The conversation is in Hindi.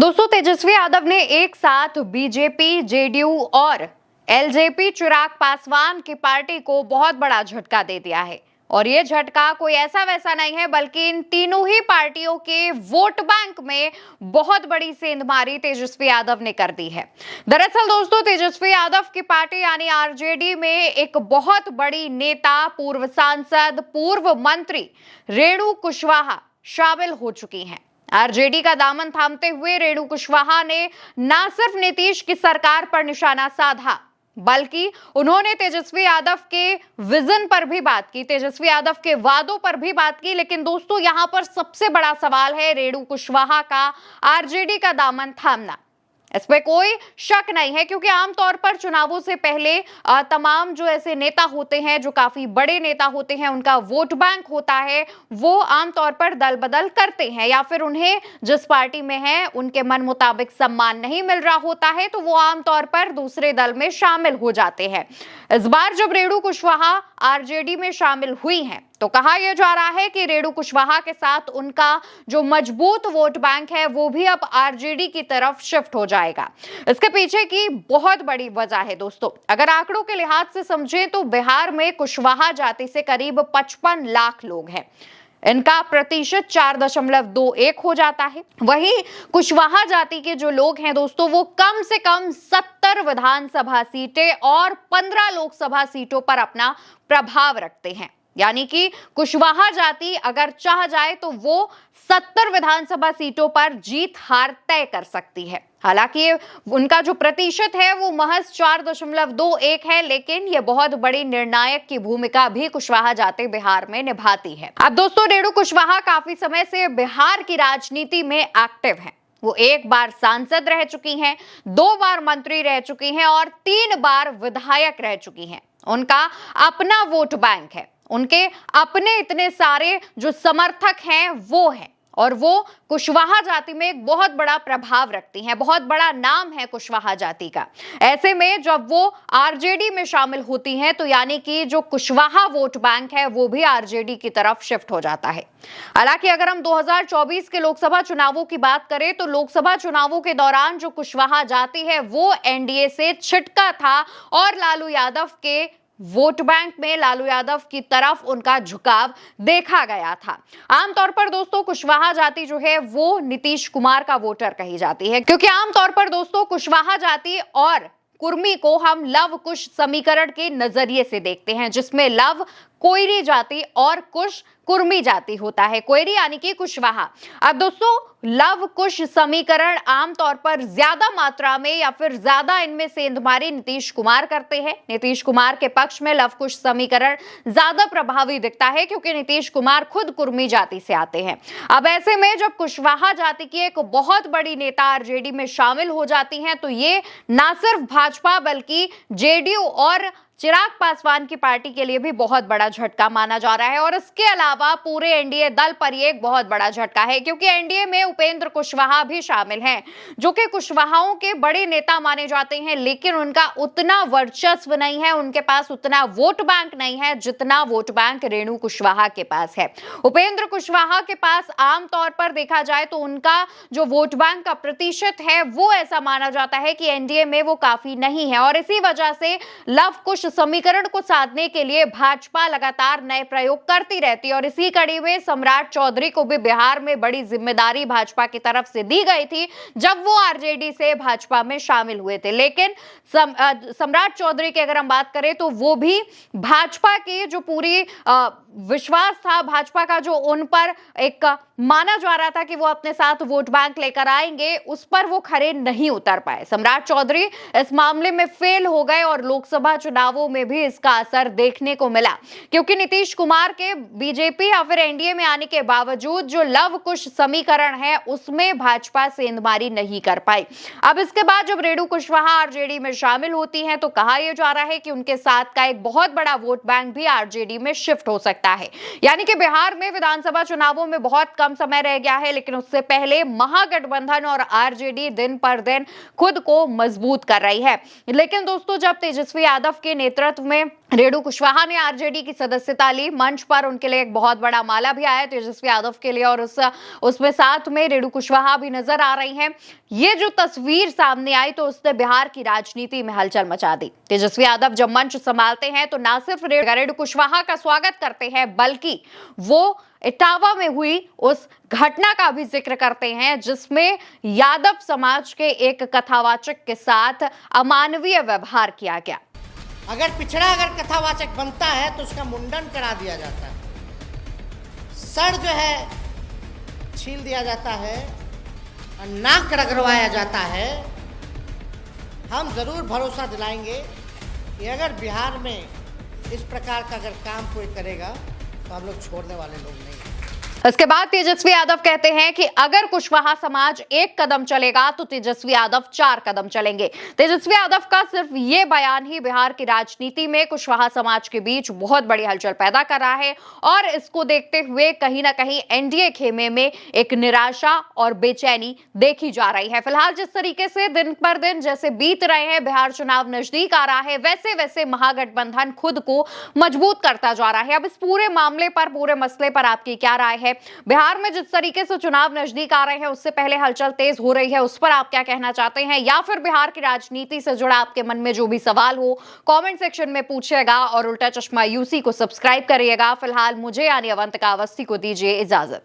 दोस्तों, तेजस्वी यादव ने एक साथ बीजेपी, जेडीयू और एलजेपी चिराग पासवान की पार्टी को बहुत बड़ा झटका दे दिया है। और ये झटका कोई ऐसा वैसा नहीं है, बल्कि इन तीनों ही पार्टियों के वोट बैंक में बहुत बड़ी सेंधमारी तेजस्वी यादव ने कर दी है। दरअसल दोस्तों, तेजस्वी यादव की पार्टी यानी आरजेडी में एक बहुत बड़ी नेता, पूर्व सांसद, पूर्व मंत्री रेणु कुशवाहा शामिल हो चुकी हैं। आरजेडी का दामन थामते हुए रेणु कुशवाहा ने न सिर्फ नीतीश की सरकार पर निशाना साधा, बल्कि उन्होंने तेजस्वी यादव के विजन पर भी बात की, तेजस्वी यादव के वादों पर भी बात की। लेकिन दोस्तों, यहां पर सबसे बड़ा सवाल है रेणु कुशवाहा का आरजेडी का दामन थामना। इसमें कोई शक नहीं है, क्योंकि आमतौर पर चुनावों से पहले तमाम जो ऐसे नेता होते हैं, जो काफी बड़े नेता होते हैं, उनका वोट बैंक होता है, वो आमतौर पर दल बदल करते हैं, या फिर उन्हें जिस पार्टी में है उनके मन मुताबिक सम्मान नहीं मिल रहा होता है तो वो आमतौर पर दूसरे दल में शामिल हो जाते हैं। इस बार जब रेणु कुशवाहा आरजेडी में शामिल हुई हैं, तो कहा यह जा रहा है कि रेणु कुशवाहा के साथ उनका जो मजबूत वोट बैंक है वो भी अब आरजेडी की तरफ शिफ्ट हो जाएगा। इसके पीछे की बहुत बड़ी वजह है दोस्तों, अगर आंकड़ों के लिहाज से समझें तो बिहार में कुशवाहा जाति से करीब 55 लाख लोग हैं। इनका प्रतिशत 4.21 हो जाता है। वहीं कुशवाहा जाति के जो लोग हैं दोस्तों, वो कम से कम 70 विधानसभा सीटें और 15 लोकसभा सीटों पर अपना प्रभाव रखते हैं। यानी कि कुशवाहा जाति अगर चाह जाए तो वो 70 विधानसभा सीटों पर जीत हार तय कर सकती है। हालांकि उनका जो प्रतिशत है वो महज 4.21 है, लेकिन ये बहुत बड़ी निर्णायक की भूमिका भी कुशवाहा जाति बिहार में निभाती है। अब दोस्तों, रेणु कुशवाहा काफी समय से बिहार की राजनीति में एक्टिव है। वो एक बार सांसद रह चुकी हैं, 2 बार मंत्री रह चुकी हैं और 3 बार विधायक रह चुकी हैं। उनका अपना वोट बैंक है, उनके अपने इतने सारे जो समर्थक हैं वो हैं, और वो कुशवाहा जाति में एक बहुत बड़ा प्रभाव रखती हैं, बहुत बड़ा नाम है कुशवाहा जाति का। ऐसे में जब वो आरजेडी में शामिल होती हैं तो यानी कि जो कुशवाहा वोट बैंक है वो भी आरजेडी की तरफ शिफ्ट हो जाता है। हालांकि अगर हम 2024 के लोकसभा चुनावों की बात करें तो लोकसभा चुनावों के दौरान जो कुशवाहा जाति है वो एनडीए से छिटका था और लालू यादव के वोट बैंक में लालू यादव की तरफ उनका झुकाव देखा गया था। आमतौर पर दोस्तों, कुशवाहा जाति जो है वो नीतीश कुमार का वोटर कही जाती है, क्योंकि आमतौर पर दोस्तों कुशवाहा जाति और कुर्मी को हम लव कुश समीकरण के नजरिए से देखते हैं, जिसमें लव कोयरी जाति और कुश कुर्मी जाति होता है। कोयरी यानी कि कुशवाहा। अब दोस्तों, लव कुश समीकरण आमतौर पर ज्यादा मात्रा में या फिर ज्यादा इनमें सेंधमारी नीतीश कुमार करते हैं। नीतीश कुमार के पक्ष में लव कुश समीकरण ज्यादा प्रभावी दिखता है, क्योंकि नीतीश कुमार खुद कुर्मी जाति से आते हैं। अब ऐसे में जब कुशवाहा जाति की एक बहुत बड़ी नेता आरजेडी में शामिल हो जाती हैं तो ये ना सिर्फ भाजपा बल्कि जेडीयू और चिराग पासवान की पार्टी के लिए भी बहुत बड़ा झटका माना जा रहा है। और इसके अलावा पूरे एनडीए दल पर यह एक बहुत बड़ा झटका है, क्योंकि एनडीए में उपेंद्र कुशवाहा भी शामिल हैं, जो कि कुशवाहाओं के बड़े नेता माने जाते हैं, लेकिन उनका उतना वर्चस्व नहीं है, उनके पास उतना वोट बैंक नहीं है जितना वोट बैंक रेणु कुशवाहा के पास है। उपेंद्र कुशवाहा के पास आमतौर पर देखा जाए तो उनका जो वोट बैंक का प्रतिशत है वो ऐसा माना जाता है कि एनडीए में वो काफी नहीं है, और इसी वजह से लव कुश समीकरण को साधने के लिए भाजपा लगातार नए प्रयोग करती रहती है। और इसी कड़ी में सम्राट चौधरी को भी बिहार में बड़ी जिम्मेदारी भाजपा की तरफ से दी गई थी जब वो आरजेडी से भाजपा में शामिल हुए थे। लेकिन सम्राट चौधरी की अगर हम बात करें तो वो भी भाजपा की जो पूरी विश्वास था, भाजपा का जो उन पर एक माना जा रहा था कि वो अपने साथ वोट बैंक लेकर आएंगे, उस पर वो खरे नहीं उतर पाए। सम्राट चौधरी इस मामले में फेल हो गए और लोकसभा चुनावों में भी इसका असर देखने को मिला, क्योंकि नीतीश कुमार के बीजेपी या फिर एनडीए में आने के बावजूद जो लव कुश समीकरण है उसमें भाजपा सेंधमारी नहीं कर पाई। अब इसके बाद जब रेणु कुशवाहा आरजेडी में शामिल होती हैं तो कहा यह जा रहा है कि उनके साथ का एक बहुत बड़ा वोट बैंक भी आरजेडी में शिफ्ट हो सकता है। यानी कि बिहार में विधानसभा चुनावों में बहुत कम समय रह गया है, लेकिन उससे पहले महागठबंधन और आरजेडी दिन पर दिन खुद को मजबूत कर रही है। लेकिन दोस्तों, जब तेजस्वी यादव के नेतृत्व में रेणु कुशवाहा ने आरजेडी की सदस्यता ली। मंच पर उनके लिए एक बहुत बड़ा माला भी आया तेजस्वी यादव के लिए और उसमें साथ में रेणु कुशवाहा भी नजर आ रही हैं। ये जो तस्वीर सामने आई तो उसने बिहार की राजनीति में हलचल मचा दी। तेजस्वी यादव जब मंच संभालते हैं तो ना सिर्फ रेणु कुशवाहा का स्वागत करते हैं बल्कि वो इटावा में हुई उस घटना का भी जिक्र करते हैं जिसमें यादव समाज के एक कथावाचक के साथ अमानवीय व्यवहार किया गया। अगर कथावाचक बनता है तो उसका मुंडन करा दिया जाता है, सर जो है छील दिया जाता है और नाक रगड़वाया जाता है। हम जरूर भरोसा दिलाएंगे कि अगर बिहार में इस प्रकार का अगर काम कोई करेगा तो हम लोग छोड़ने वाले लोग नहीं हैं। इसके बाद तेजस्वी यादव कहते हैं कि अगर कुशवाहा समाज एक कदम चलेगा तो तेजस्वी यादव 4 कदम चलेंगे। तेजस्वी यादव का सिर्फ ये बयान ही बिहार की राजनीति में कुशवाहा समाज के बीच बहुत बड़ी हलचल पैदा कर रहा है और इसको देखते हुए कहीं ना कहीं एनडीए खेमे में एक निराशा और बेचैनी देखी जा रही है। फिलहाल जिस तरीके से दिन पर दिन जैसे बीत रहे हैं, बिहार चुनाव नजदीक आ रहा है, वैसे वैसे महागठबंधन खुद को मजबूत करता जा रहा है। अब इस पूरे मामले पर, पूरे मसले पर आपकी क्या राय है? बिहार में जिस तरीके से चुनाव नजदीक आ रहे हैं उससे पहले हलचल तेज हो रही है, उस पर आप क्या कहना चाहते हैं? या फिर बिहार की राजनीति से जुड़ा आपके मन में जो भी सवाल हो कमेंट सेक्शन में पूछिएगा और उल्टा चश्मा यूसी को सब्सक्राइब करिएगा। फिलहाल मुझे यानी अवंतिका अवस्थी को दीजिए इजाजत।